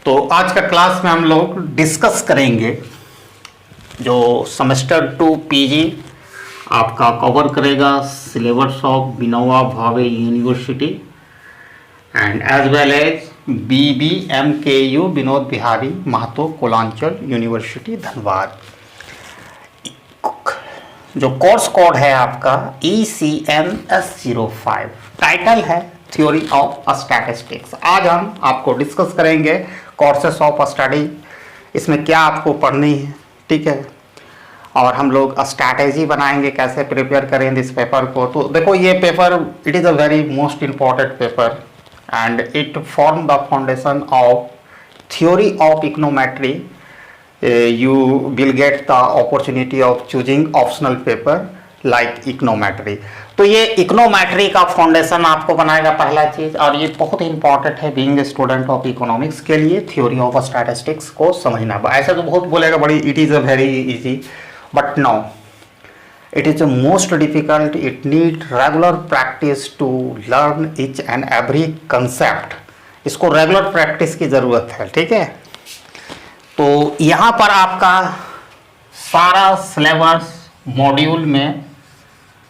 तो आज का क्लास में हम लोग डिस्कस करेंगे जो सेमेस्टर 2 पीजी आपका कवर करेगा syllabus of Vinoba Bhave university and as well as BBMKU Vinod Bihari Mahto Koylanchal university Dhanbad. जो कोर्स कोड है आपका ECMS05, टाइटल है थ्योरी ऑफ स्टैटिस्टिक्स। आज हम आपको डिस्कस करेंगे कोर्सेस ऑफ स्टडी, इसमें क्या आपको पढ़नी है, ठीक है, और हम लोग स्ट्रैटेजी बनाएंगे कैसे प्रिपेयर करेंगे इस पेपर को। तो देखो ये paper it is a very most important paper and it form the foundation of theory of econometry. You will get the opportunity of choosing optional paper like econometry। तो ये इकोनोमेट्री का फाउंडेशन आपको बनाएगा पहला चीज, और ये बहुत ही इंपॉर्टेंट है बीइंग स्टूडेंट ऑफ इकोनॉमिक्स के लिए थ्योरी ऑफ स्टैटिस्टिक्स को समझना। ऐसे तो बहुत बोलेगा बड़ी it is a very easy, but no, it is most difficult. It need regular practice to learn each and every concept. इसको रेगुलर प्रैक्टिस की ज़रूरत है, ठीक है। तो यहाँ पर आपका सारा सिलेबस मॉड्यूल में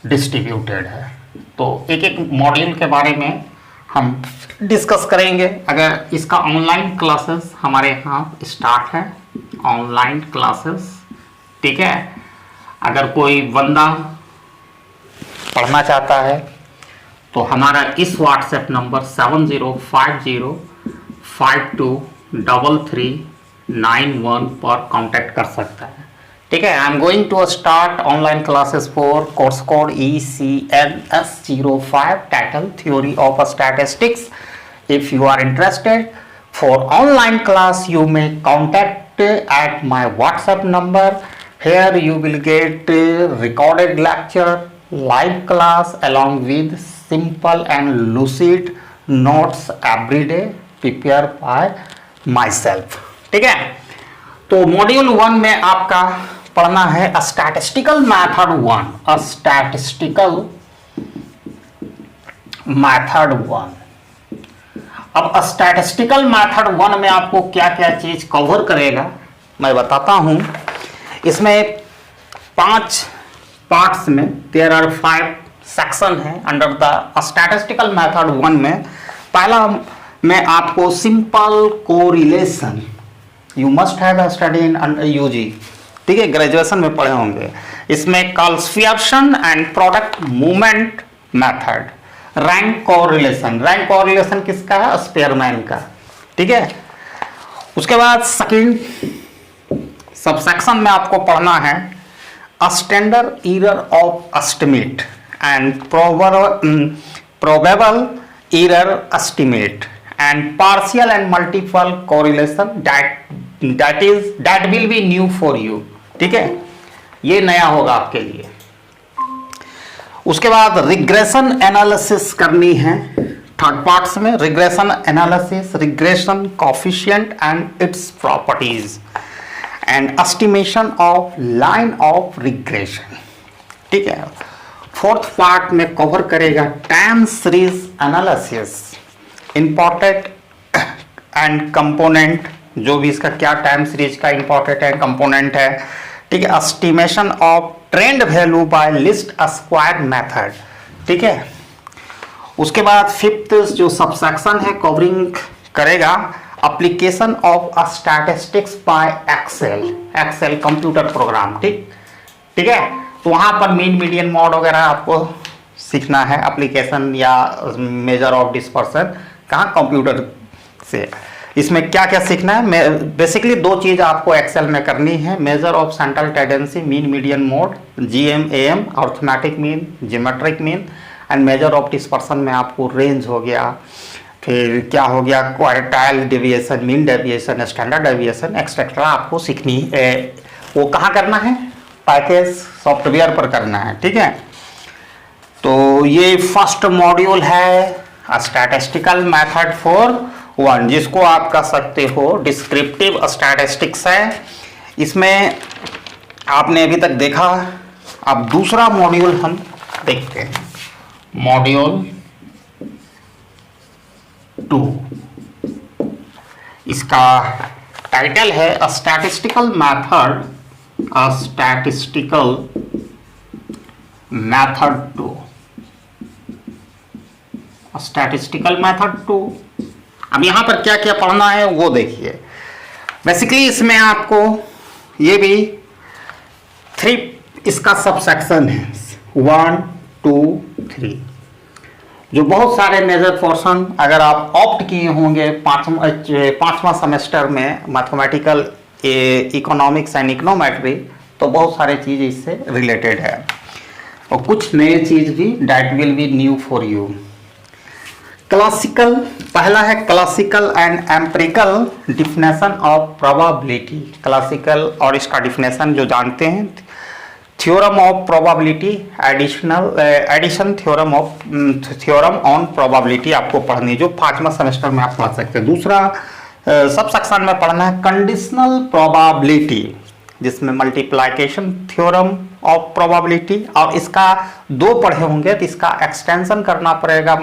डिस्ट्रीब्यूटेड है, तो एक एक मॉड्यूल के बारे में हम डिस्कस करेंगे। अगर इसका ऑनलाइन क्लासेस हमारे यहाँ स्टार्ट है, ऑनलाइन क्लासेस, ठीक है। अगर कोई बंदा पढ़ना चाहता है तो हमारा इस व्हाट्सएप नंबर 7050523391 पर कांटेक्ट कर सकता है, ठीक है। I am going to start online classes for course code ECMS05 title theory of statistics. If you are interested for online class you may contact at my WhatsApp number. Here you will get recorded lecture, live class along with simple and lucid notes every day prepared by myself, ठीक है। तो module 1 में आपका पढ़ना है statistical method 1, statistical method 1। अब statistical method 1 में आपको क्या क्या चीज कवर करेगा मैं बताता हूं। इसमें 5 पार्ट्स में देयर आर 5 सेक्शन है अंडर द स्टैटिस्टिकल मेथड 1 में। पहला में आपको simple correlation, you must have study in UG, ठीक है, ग्रेजुएशन में पढ़े होंगे। इसमें classification and product movement method, rank correlation, rank correlation किसका है, स्पेयरमैन का, ठीक है। उसके बाद सेकंड सबसेक्शन में आपको पढ़ना है standard error of estimate and probable error estimate and partial and multiple correlation that will be new for you, ठीक है, ये नया होगा आपके लिए। उसके बाद रिग्रेशन एनालिसिस करनी है थर्ड पार्ट्स में, regression analysis, regression coefficient and its properties and estimation of line of regression, ठीक है। फोर्थ पार्ट में कवर करेगा time series analysis, important and component, जो भी इसका क्या टाइम सीरीज का इंपॉर्टेंट है कंपोनेंट है, ठीक है। Estimation of trend value by list square method, ठीक है। उसके बाद फिफ्थ जो सबसेक्शन है कवरिंग करेगा application of statistics by Excel computer program, ठीक है। तो वहाँ पर मीन मीडियन मोड वगैरह आपको सीखना है, एप्लीकेशन या मेजर ऑफ डिस्पर्सन कहाँ, कंप्यूटर से। इसमें क्या क्या सीखना है, बेसिकली 2 चीज़ आपको एक्सेल में करनी है, measure of central tendency, mean median mode, GMAM, arithmetic mean, geometric mean, and measure of dispersion में आपको रेंज हो गया, फिर क्या हो गया, quartile deviation, mean deviation, standard deviation etcetera आपको सीखनी है। वो कहाँ करना है, पैकेज सॉफ्टवेयर पर करना है, ठीक है। तो ये फर्स्ट मॉड्यूल है स्टैटिस्टिकल मेथड 4.1, जिसको आप कह सकते हो डिस्क्रिप्टिव स्टैटिस्टिक्स है। इसमें आपने अभी तक देखा, अब दूसरा मॉड्यूल हम देखते हैं, मॉड्यूल 2। इसका टाइटल है a statistical method, a statistical method two, statistical method two. अब यहां पर क्या क्या पढ़ना है वो देखिए। बेसिकली इसमें आपको ये भी 3 इसका सब सेक्शन है, 1 2 3, जो बहुत सारे मेजर पोर्शन अगर आप ऑप्ट किए होंगे पांचवा सेमेस्टर में मैथमेटिकल इकोनॉमिक्स एंड इकोनोमेट्री, तो बहुत सारे चीज इससे रिलेटेड है और कुछ नए चीज भी that will be new for you. Classical, पहला है classical and empirical definition of probability. Classical और इसका डिफिनेशन जो जानते हैं, theorem of probability, addition theorem on probability आपको पढ़नी, जो 5वां सेमेस्टर में आप पढ़ सकते हैं। दूसरा सब सेक्शन में पढ़ना है कंडीशनल प्रोबेबिलिटी, जिसमें मल्टीप्लिकेशन थ्योरम ऑफ प्रोबेबिलिटी, और इसका 2 पढ़े होंगे तो इसका एक्सटेंशन करना पड़ेगा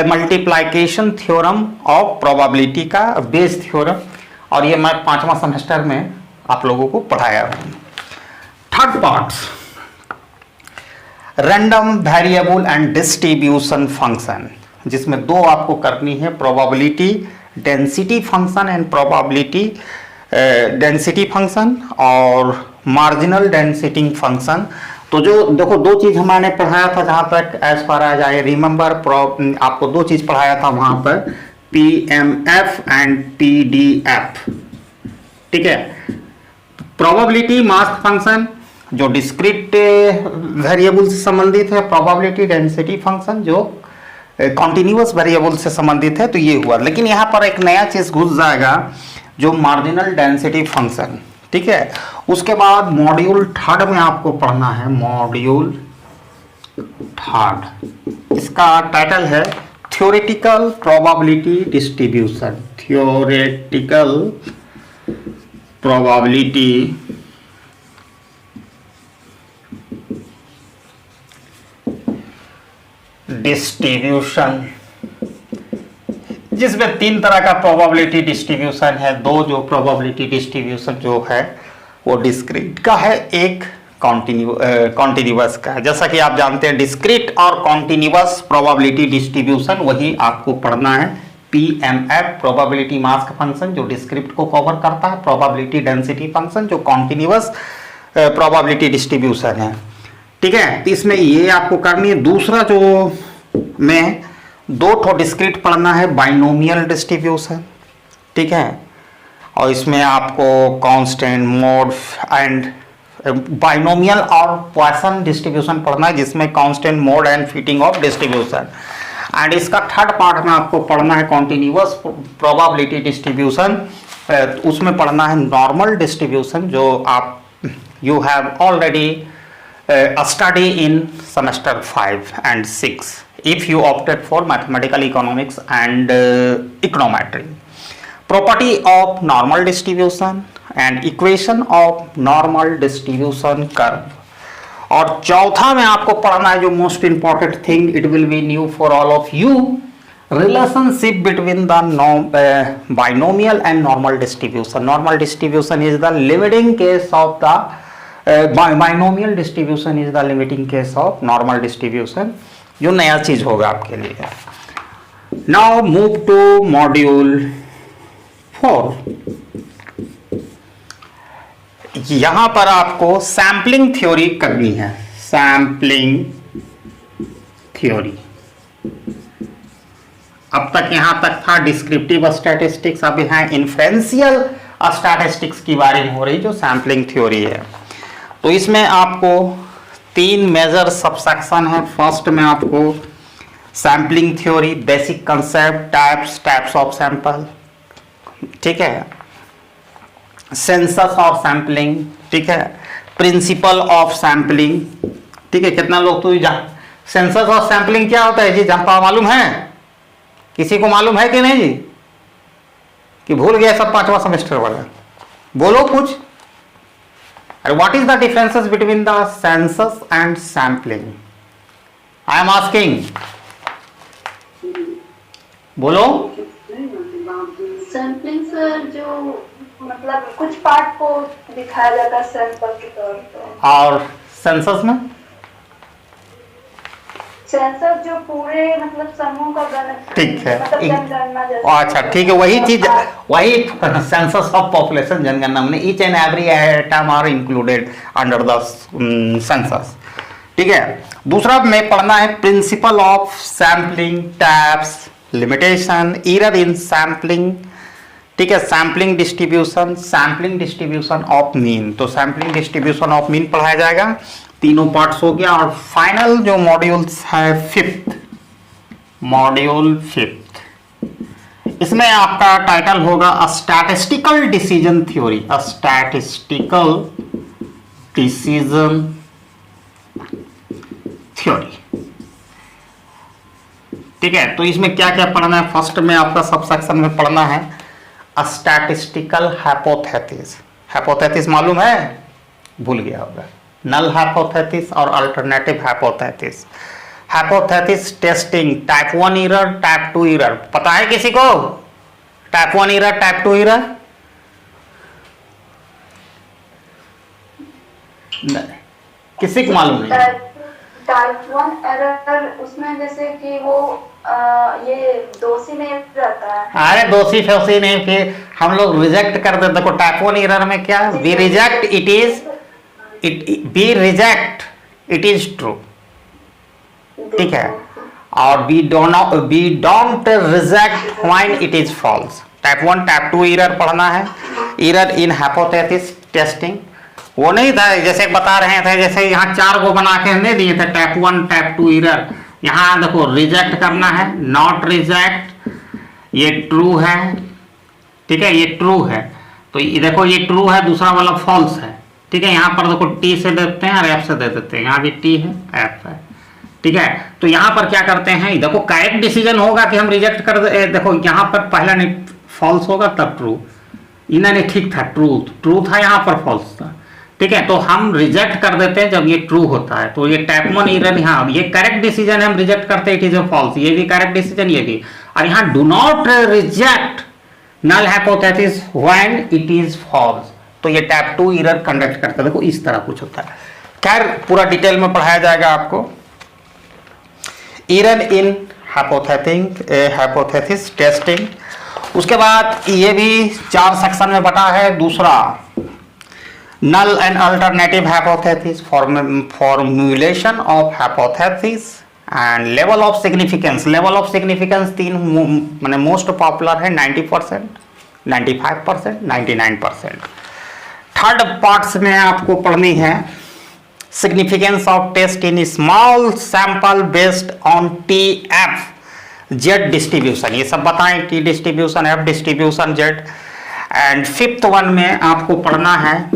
मल्टीप्लिकेशन थ्योरम ऑफ प्रोबेबिलिटी का बेस थ्योरम, और ये मैं 5वां सेमेस्टर में आप लोगों को पढ़ाया हूँ। Third part, random variable and distribution function, जिसमें 2 आपको करनी है, probability density function and probability density function और मार्जिनल डेंसिटी फंक्शन। तो जो देखो 2 चीज हमारे पढ़ाया था, जहां तक as far as I remember, आपको 2 चीज पढ़ाया था वहां पर, पीएमएफ एंड पीडीएफ, ठीक है। प्रोबेबिलिटी मास फंक्शन जो डिस्क्रीट वेरिएबल से संबंधित है, प्रोबेबिलिटी डेंसिटी फंक्शन जो कॉन्टिन्यूअस वेरिएबल से संबंधित है, तो ये हुआ। लेकिन यहाँ पर एक नया चीज घुस जाएगा जो मार्जिनल डेंसिटी फंक्शन, ठीक है। उसके बाद मॉड्यूल 3 में आपको पढ़ना है, मॉड्यूल 3, इसका टाइटल है theoretical probability distribution, theoretical probability distribution, जिसमें 3 तरह का प्रोबेबिलिटी डिस्ट्रीब्यूशन है। 2 जो प्रोबेबिलिटी डिस्ट्रीब्यूशन जो है वो डिस्क्रीट का है, एक कॉन्टिन्यूअस का है। जैसा कि आप जानते हैं डिस्क्रीट और कॉन्टिन्यूअस प्रोबेबिलिटी डिस्ट्रीब्यूशन, वही आपको पढ़ना है। पीएमएफ प्रोबेबिलिटी मास फंक्शन जो डिस्क्रिप्ट को कवर करता है, प्रोबेबिलिटी डेंसिटी फंक्शन जो कॉन्टिन्यूअस प्रोबेबिलिटी डिस्ट्रीब्यूशन है, ठीक है। तो इसमें ये आपको करनी है। दूसरा जो में 2 डिस्क्रीट पढ़ना है, बाइनोमियल डिस्ट्रीब्यूशन, ठीक है। और इसमें आपको कांस्टेंट, मोड एंड बाइनोमियल और पॉइसन डिस्ट्रीब्यूशन पढ़ना है, जिसमें constant, mode and fitting of distribution. And इसका 3rd पार्ट में आपको पढ़ना है कॉन्टिन्यूअस प्रोबेबिलिटी डिस्ट्रीब्यूशन, उसमें पढ़ना है नॉर्मल डिस्ट्रीब्यूशन, जो आप you have already study in semester 5 and 6 if you opted for mathematical economics and econometry. Property of normal distribution and equation of normal distribution curve. और चौथा में आपको पढ़ना है जो most important thing, it will be new for all of you, relationship between the binomial and normal distribution. Normal distribution is the limiting case of the binomial distribution is the limiting case of normal distribution, जो नया चीज होगा आपके लिए। Now move to module 4। यहां पर आपको sampling theory करनी है, सैम्पलिंग थ्योरी। अब तक यहां तक था डिस्क्रिप्टिव स्टैटिस्टिक्स, अब यहां इन्फ्रेंशियल स्टैटिस्टिक्स की बारे हो रही, जो सैम्पलिंग थ्योरी है। तो इसमें आपको 3 मेजर सबसेक्शन है। फर्स्ट में आपको sampling theory, basic concept, types of sample, ठीक है, सेंसस ऑफ सैम्पलिंग, ठीक है, प्रिंसिपल ऑफ सैम्पलिंग, ठीक है। कितना लोग तो सेंसस ऑफ सैम्पलिंग क्या होता है जी, जहाँ मालूम है? किसी को मालूम है कि नहीं जी, कि भूल गया सब 5वां सेमेस्टर वाला? बोलो कुछ। What is the differences between the census and sampling? I am asking. बोलो। सैम्पलिंग सर जो मतलब कुछ पार्ट को दिखाया जाता है सैंपल के तौर पर। और सेंसस में सेंसस जो पूरे मतलब समूह का गणना, ठीक है, मतलब जनगणना जैसे। अच्छा ठीक है, वही चीज, वही सेंसस ऑफ पॉपुलेशन जनगणना में each and every item are included under the census. ठीक है, दूसरा में पढ़ना है principle of sampling, types, limitation, error in sampling. ठीक है, सैम्पलिंग डिस्ट्रीब्यूशन ऑफ मीन, तो सैम्पलिंग डिस्ट्रीब्यूशन ऑफ मीन पढ़ाया जाएगा। तीनों पार्ट्स हो गया। और फाइनल जो मॉड्यूल्स है फिफ्थ, मॉड्यूल फिफ्थ, इसमें आपका टाइटल होगा statistical decision theory, statistical decision theory. ठीक है, तो इसमें क्या क्या पढ़ना है? फर्स्ट में आपका सब सेक्शन में पढ़ना है स्टैटिस्टिकल हाइपोथेसिस। हाइपोथेसिस मालूम है? भूल गया होगा। नल हाइपोथेसिस और alternative hypothesis. Hypothesis testing, type 1 error, type 2 error, पता है किसी को? Type 1 error, type 2 error? किसी को मालूम नहीं? टाइप 1 एरर उसमें जैसे कि वो ये दोषी नहीं रहता है। अरे दोषी फौसी नहीं, फिर हम लोग रिजेक्ट कर देते। देखो टाइप 1 एरर में क्या है? We reject it is, we reject it is true. ठीक है, और we don't reject when it is false. Type 1 type 2 error पढ़ना है। एरर इन हाइपोथेसिस टेस्टिंग, वो नहीं था जैसे बता रहे थे, जैसे यहाँ 4 को बना के हमने दिए थे टाइप 1 टाइप 2 एरर। यहाँ देखो रिजेक्ट करना है, नॉट रिजेक्ट, ये ट्रू है। ठीक है, ये ट्रू है, तो ये देखो ये ट्रू है, दूसरा वाला फॉल्स है। ठीक है, यहाँ पर देखो टी से देते हैं और एफ से दे देते हैं, यहाँ भी टी है एफ है। ठीक है, तो यहाँ पर क्या करते हैं, देखो करेक्ट डिसीजन होगा कि हम रिजेक्ट कर दे। देखो यहाँ पर पहला नहीं फॉल्स होगा तब ट्रू, इन्होंने ठीक था, ट्रू था, यहाँ पर फॉल्स था। ठीक है, तो हम रिजेक्ट कर देते हैं जब ये ट्रू होता है। तो ये टाइप 1 एरर, यहाँ ये करेक्ट डिसीजन है, हम रिजेक्ट करते हैं, इट इज अ फॉल्स, ये भी करेक्ट डिसीजन, ये भी। और यहाँ do not reject null hypothesis when it is false, तो ये टाइप 2 एरर कंडक्ट करता है। देखो इस तरह कुछ होता है। खैर पूरा डिटेल में पढ़ाया जाएगा आपको। एरर इन हाइपोथेसिस टेस्टिंग, उसके बाद ये भी 4 सेक्शन में बटा है। दूसरा null and alternative hypothesis, formulation of hypothesis and level of significance। level of significance 3 माने मोस्ट पॉपुलर है, 90%, 95%, 99%। थर्ड पार्ट्स में आपको पढ़नी है significance of test in small sample based on T F Z distribution, ये सब बताएं, T distribution, F distribution, Z. And fifth one में आपको पढ़ना है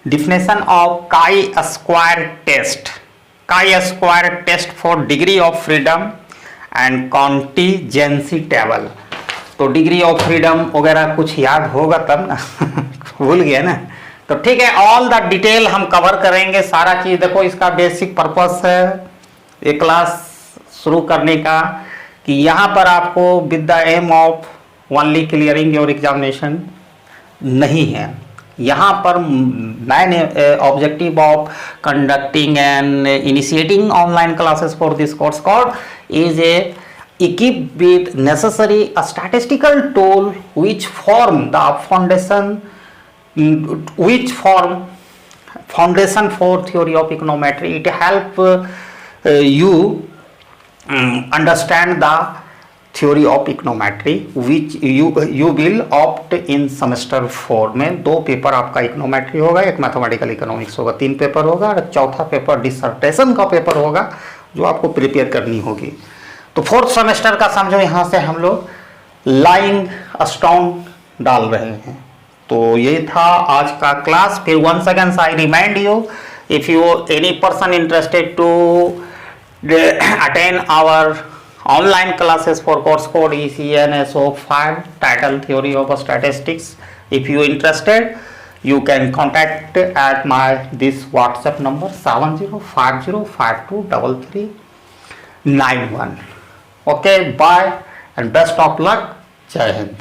definition of chi-square test, chi-square test for degree of freedom and contingency table। तो degree of freedom वगैरह कुछ याद होगा तब ना भूल गया ना, तो ठीक है, ऑल द डिटेल हम कवर करेंगे सारा चीज। देखो इसका बेसिक पर्पस है ये क्लास शुरू करने का कि यहाँ पर आपको with the aim of only clearing your examination नहीं है। यहाँ पर main objective of conducting and initiating online classes for this course called is a equipped with necessary statistical tool which form the foundation for theory of econometry. It help you understand the theory of econometry which you will opt in semester 4 में 2 paper आपका इकोनोमेट्री होगा, एक mathematical economics होगा, 3 paper होगा, और चौथा paper dissertation का paper होगा जो आपको प्रिपेयर करनी होगी। तो 4th सेमेस्टर का समझो यहाँ से हम लोग लाइंग स्टोन डाल रहे हैं। तो ये था आज का क्लास। फिर once again I remind you, if you any person interested to attend our online classes for course code ECNSO5 title theory of statistics, if you interested you can contact at my this WhatsApp number 7050523391. Okay, bye and best of luck जय हिंद।